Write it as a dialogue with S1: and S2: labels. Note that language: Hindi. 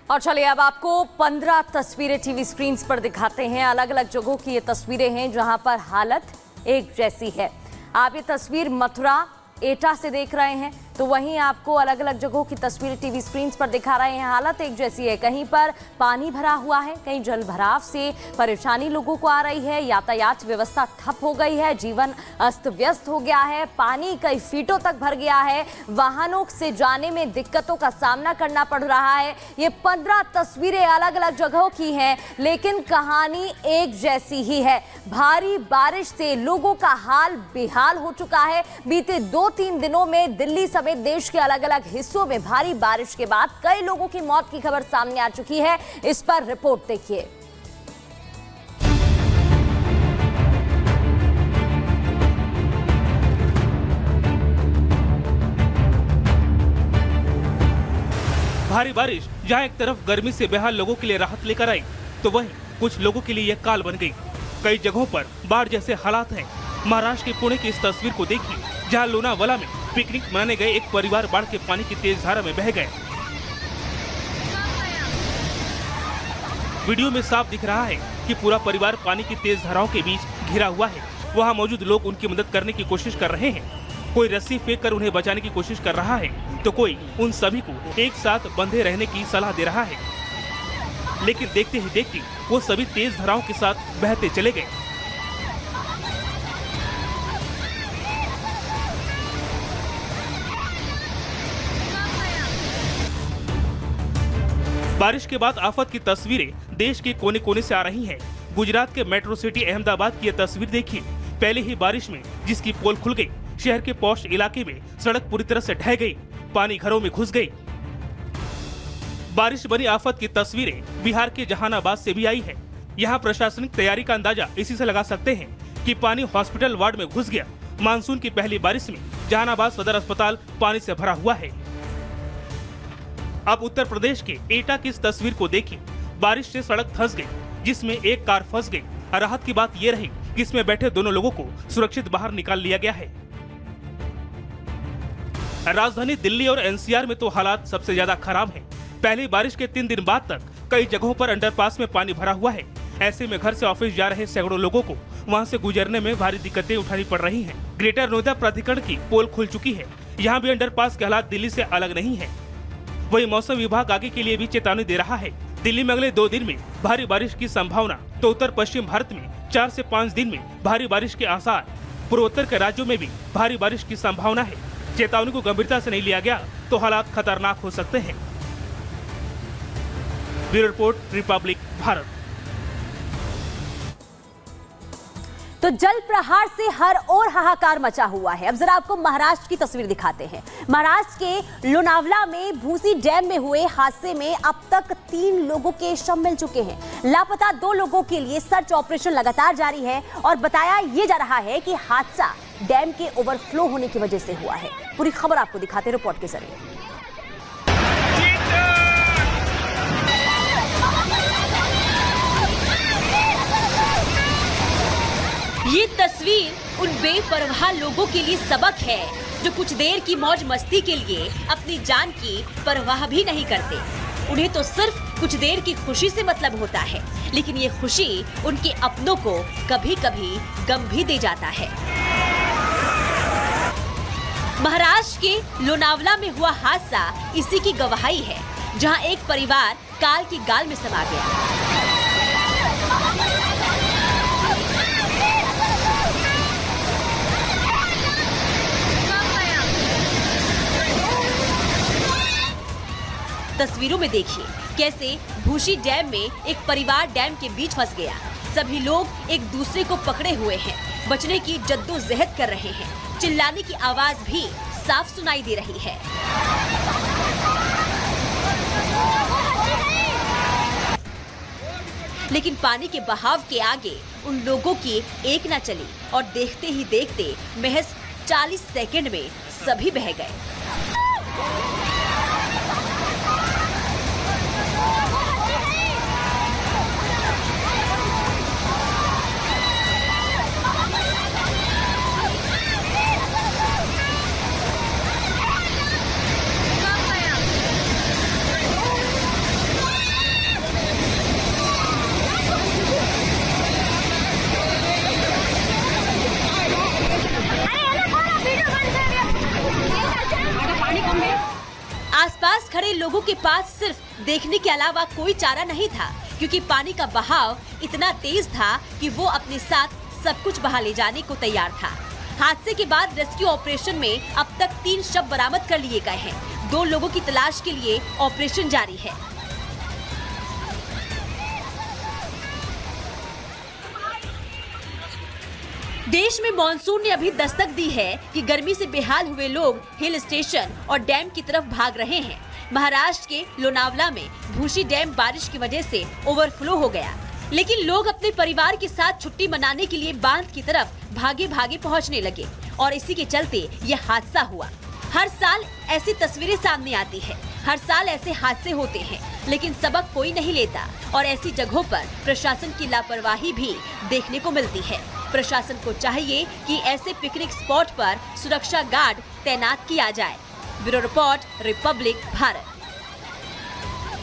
S1: और चलिए अब आपको 15 तस्वीरें टीवी स्क्रीन पर दिखाते हैं। अलग अलग जगहों की ये तस्वीरें हैं जहां पर हालत एक जैसी है। आप ये तस्वीर मथुरा एटा से देख रहे हैं, तो वहीं आपको अलग अलग जगहों की तस्वीरें टीवी स्क्रीन पर दिखा रहे हैं। हालत एक जैसी है, कहीं पर पानी भरा हुआ है, कहीं जल भराव से परेशानी लोगों को आ रही है, यातायात व्यवस्था ठप हो गई है, जीवन अस्त व्यस्त हो गया है, पानी कई फीटों तक भर गया है, वाहनों से जाने में दिक्कतों का सामना करना पड़ रहा है। ये 15 तस्वीरें अलग अलग जगहों की हैं, लेकिन कहानी एक जैसी ही है। भारी बारिश से लोगों का हाल बेहाल हो चुका है। बीते 2-3 दिनों में दिल्ली समेत देश के अलग अलग हिस्सों में भारी बारिश के बाद कई लोगों की मौत की खबर सामने आ चुकी है। इस पर रिपोर्ट देखिए।
S2: भारी बारिश जहां एक तरफ गर्मी से बेहाल लोगों के लिए राहत लेकर आई, तो वहीं कुछ लोगों के लिए यह काल बन गई। कई जगहों पर बाढ़ जैसे हालात हैं। महाराष्ट्र के पुणे की इस तस्वीर को देखिए, जहां लोनावाला में पिकनिक मनाने गए एक परिवार बाढ़ के पानी की तेज धारा में बह गए। वीडियो में साफ दिख रहा है कि पूरा परिवार पानी की तेज धाराओं के बीच घिरा हुआ है। वहां मौजूद लोग उनकी मदद करने की कोशिश कर रहे हैं। कोई रस्सी फेंक कर उन्हें बचाने की कोशिश कर रहा है, तो कोई उन सभी को एक साथ बंधे रहने की सलाह दे रहा है। लेकिन देखते ही देखते वो सभी तेज धाराओं के साथ बहते चले गए। बारिश के बाद आफत की तस्वीरें देश के कोने कोने से आ रही हैं। गुजरात के मेट्रो सिटी अहमदाबाद की यह तस्वीर देखिए। पहले ही बारिश में जिसकी पोल खुल गई, शहर के पॉश इलाके में सड़क पूरी तरह से ढह गई, पानी घरों में घुस गई। बारिश बनी आफत की तस्वीरें बिहार के जहानाबाद से भी आई है। यहाँ प्रशासनिक तैयारी का अंदाजा इसी से लगा सकते हैं कि पानी हॉस्पिटल वार्ड में घुस गया। मानसून की पहली बारिश में जहानाबाद सदर अस्पताल पानी से भरा हुआ है। अब उत्तर प्रदेश के एटा की इस तस्वीर को देखिए। बारिश से सड़क धंस गई, जिसमें एक कार फंस गई। राहत की बात यह रही कि इसमें बैठे दोनों लोगों को सुरक्षित बाहर निकाल लिया गया है। राजधानी दिल्ली और एनसीआर में तो हालात सबसे ज्यादा खराब हैं। पहली बारिश के 3 दिन बाद तक कई जगहों पर अंडरपास में पानी भरा हुआ है। ऐसे में घर से ऑफिस जा रहे सैकड़ों लोगों को वहां से गुजरने में भारी दिक्कतें उठानी पड़ रही हैं। ग्रेटर नोएडा प्राधिकरण की पोल खुल चुकी है। यहाँ भी अंडरपास के हालात दिल्ली से अलग नहीं है। वही मौसम विभाग आगे के लिए भी चेतावनी दे रहा है। दिल्ली में अगले 2 दिन में भारी बारिश की संभावना, तो उत्तर पश्चिम भारत में 4 से 5 दिन में भारी बारिश के आसार। पूर्वोत्तर के राज्यों में भी भारी बारिश की संभावना है। चेतावनी को गंभीरता से नहीं लिया गया तो हालात खतरनाक हो सकते हैं। Bureau report, Republic Bharat.
S1: तो जल प्रहार से हर ओर हाहाकार मचा हुआ है। अब जरा आपको महाराष्ट्र की तस्वीर दिखाते हैं। महाराष्ट्र के लोनावला में भूसी डैम में हुए हादसे में अब तक 3 लोगों के शव मिल चुके हैं। लापता 2 लोगों के लिए सर्च ऑपरेशन लगातार जारी है और बताया यह जा रहा है कि हादसा डैम के ओवरफ्लो होने की वजह से हुआ है। पूरी खबर आपको दिखाते हैं रिपोर्ट के जरिए।
S3: ये तस्वीर उन बेपरवाह लोगों के लिए सबक है जो कुछ देर की मौज मस्ती के लिए अपनी जान की परवाह भी नहीं करते। उन्हें तो सिर्फ कुछ देर की खुशी से मतलब होता है, लेकिन ये खुशी उनके अपनों को कभी कभी गम भी दे जाता है। महाराष्ट्र के लोनावला में हुआ हादसा इसी की गवाही है, जहां एक परिवार काल की गाल में समा गया। तस्वीरों में देखिए कैसे भूसी डैम में एक परिवार डैम के बीच फंस गया। सभी लोग एक दूसरे को पकड़े हुए हैं, बचने की जद्दोजहद कर रहे हैं। चिल्लाने की आवाज भी साफ सुनाई दे रही है। लेकिन पानी के बहाव के आगे उन लोगों की एक न चली और देखते ही देखते महज 40 सेकंड में सभी बह गए। पास सिर्फ देखने के अलावा कोई चारा नहीं था, क्योंकि पानी का बहाव इतना तेज था कि वो अपने साथ सब कुछ बहा ले जाने को तैयार था। हादसे के बाद रेस्क्यू ऑपरेशन में अब तक 3 शव बरामद कर लिए गए हैं। 2 लोगों की तलाश के लिए ऑपरेशन जारी है। देश में मॉनसून ने अभी दस्तक दी है कि गर्मी से बेहाल हुए लोग हिल स्टेशन और डैम की तरफ भाग रहे हैं। महाराष्ट्र के लोनावला में भूसी डैम बारिश की वजह से ओवरफ्लो हो गया, लेकिन लोग अपने परिवार के साथ छुट्टी मनाने के लिए बांध की तरफ भागे भागे पहुंचने लगे और इसी के चलते ये हादसा हुआ। हर साल ऐसी तस्वीरें सामने आती है, हर साल ऐसे हादसे होते हैं, लेकिन सबक कोई नहीं लेता और ऐसी जगहों पर प्रशासन की लापरवाही भी देखने को मिलती है। प्रशासन को चाहिए कि ऐसे पिकनिक स्पॉट पर सुरक्षा गार्ड तैनात किया जाए। Bureau report, Republic Bharat.